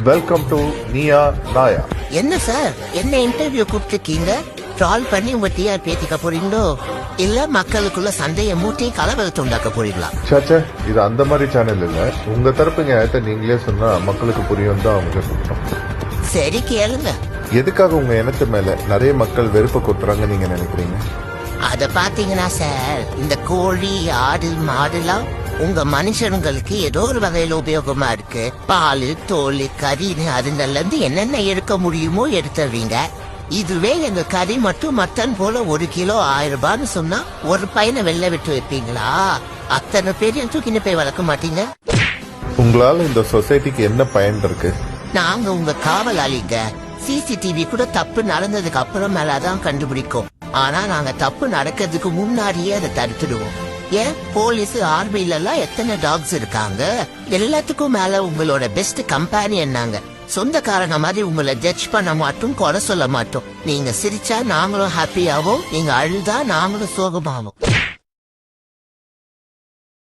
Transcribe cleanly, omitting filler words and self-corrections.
Welcome to நியா நாயா. என்ன sir என்ன இன்டர்வியூ கூப்பிட்டுருக்கீங்க? ட்ரால் பண்ணி உங்க டிஆர் பேத்திக்க போறீங்களோ இல்ல மக்களுக்குள்ள சண்டையை மூட்டி கலவரத்தை உண்டாக்க போறீங்களா? சாச்சா, இது அந்த மாதிரி சேனல் இல்ல. உங்க தரப்பு நியாயத்தை நீங்களே சொன்னா மக்களுக்கு புரியும் தான் அவங்க சொல்லணும். சரி கேளுங்க. எதுக்காக உங்க இனத்து மேல நிறைய மக்கள் வெறுப்பை கொட்டுறாங்க நீங்க நினைக்கிறீங்க? அத பாத்தீங்கன்னா சார், இந்த கோழி ஆடு மாடுலாம் உங்க மனுஷங்களுக்கு ஏதோ ஒரு வகையில உபயோகமா இருக்கு. பால் தோல் கறின்னு அதுல இருந்து என்னென்ன எடுக்க முடியுமோ எடுத்துறீங்க. இதுவே எங்க கறி மட்டும் மட்டன் போல 1 கிலோ 1000 ரூபான்னு சொன்னா ஒரு பையனை வெளில விட்டு வைப்பீங்களா? அத்தனை பேரையும் தூக்கின்னு போய் வளர்க்க மாட்டீங்க. உங்களால இந்த சொசைட்டிக்கு என்ன பயன் இருக்கு? நாங்க உங்க காவலாளிங்க. சிசிடிவி கூட தப்பு நடந்ததுக்கு அப்புறம் மேலதான் கண்டுபிடிக்கும். ஆனா நாங்க தப்பு நடக்கிறதுக்கு முன்னாடியே அதை தடுத்துடுவோம். ஏன் போலீஸ் ஆர்மில எல்லாம் எத்தனை டாக்ஸ் இருக்காங்க. எல்லாத்துக்கும் மேல உங்களோட பெஸ்ட் கம்பெனியன் நாங்க. சொந்தக்காரங்க மாதிரி உங்களை ஜட்ஜ் பண்ண மாட்டோம், குறை சொல்ல மாட்டோம். நீங்க சிரிச்சா நாங்களும் ஹாப்பியாவோம், நீங்க அழுதா நாங்களும் சோகமாவோம்.